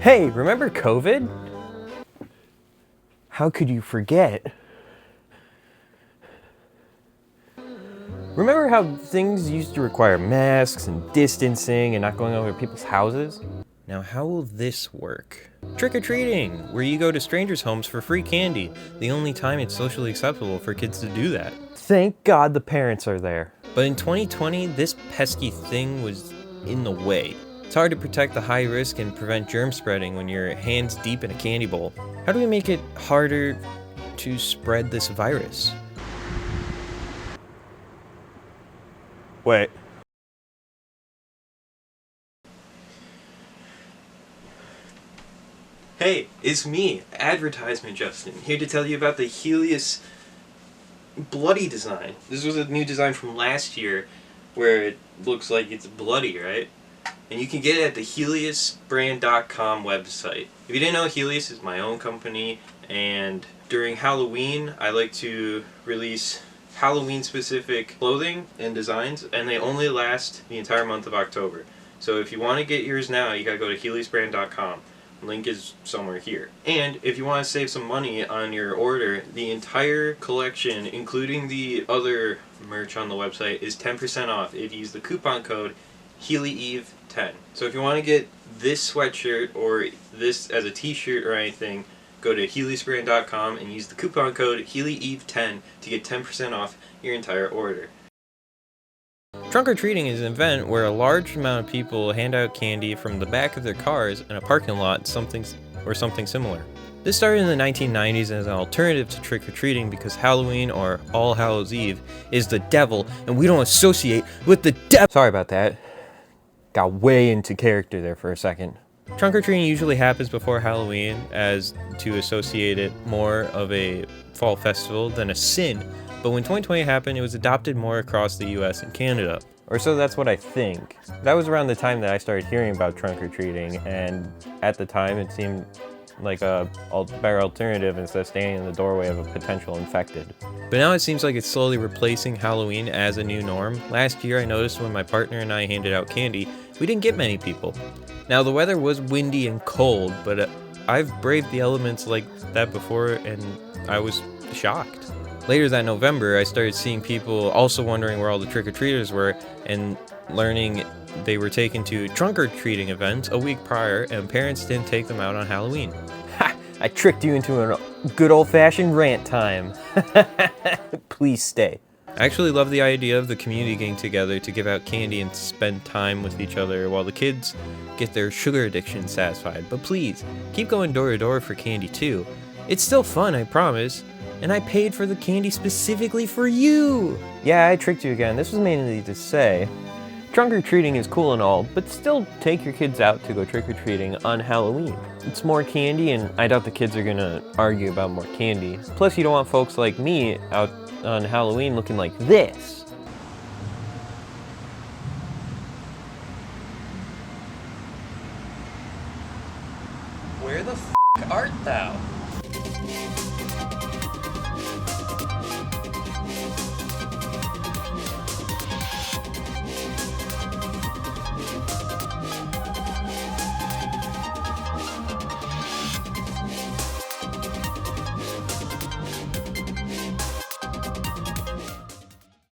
Hey, remember COVID? How could you forget? Remember how things used to require masks and distancing and not going over people's houses? Now how will this work? Trick-or-treating, where you go to strangers' homes for free candy, the only time it's socially acceptable for kids to do that. Thank God the parents are there. But in 2020, this pesky thing was in the way. It's hard to protect the high risk and prevent germ spreading when you're hands deep in a candy bowl. How do we make it harder to spread this virus? Wait. Hey, it's me, Advertisement Justin, here to tell you about the Helios bloody design. This was a new design from last year where it looks like it's bloody, right? And you can get it at the HeliosBrand.com website. If you didn't know, Helios is my own company, and during Halloween I like to release Halloween specific clothing and designs, and they only last the entire month of October. So if you want to get yours now, you gotta go to HeliosBrand.com. Link is somewhere here. And if you want to save some money on your order, the entire collection, including the other merch on the website, is 10% off if you use the coupon code HeliEve10. So if you want to get this sweatshirt or this as a t-shirt or anything, go to HeliosBrand.com and use the coupon code HeliEve10 to get 10% off your entire order. Trunk-or-treating is an event where a large amount of people hand out candy from the back of their cars in a parking lot, something similar. This started in the 1990s as an alternative to trick-or-treating because Halloween, or All Hallows Eve, is the devil, and we don't associate with the devil. Sorry about that. Got way into character there for a second. Trunk-or-treating usually happens before Halloween, as to associate it more of a fall festival than a sin. But when 2020 happened, it was adopted more across the US and Canada. Or so that's what I think. That was around the time that I started hearing about trunk-or-treating, and at the time it seemed like a better alternative instead of standing in the doorway of a potential infected. But now it seems like it's slowly replacing Halloween as a new norm. Last year I noticed when my partner and I handed out candy, we didn't get many people. Now the weather was windy and cold, but I've braved the elements like that before and I was shocked. Later that November, I started seeing people also wondering where all the trick-or-treaters were and learning they were taken to trunk-or-treating events a week prior and parents didn't take them out on Halloween. Ha! I tricked you into a good old-fashioned rant time. Please stay. I actually love the idea of the community getting together to give out candy and spend time with each other while the kids get their sugar addiction satisfied. But please, keep going door to door for candy too. It's still fun, I promise. And I paid for the candy specifically for you! Yeah, I tricked you again. This was mainly to say, trunk-or-treating is cool and all, but still take your kids out to go trick-or-treating on Halloween. It's more candy, and I doubt the kids are gonna argue about more candy. Plus, you don't want folks like me out on Halloween looking like this. Where the f*** art thou?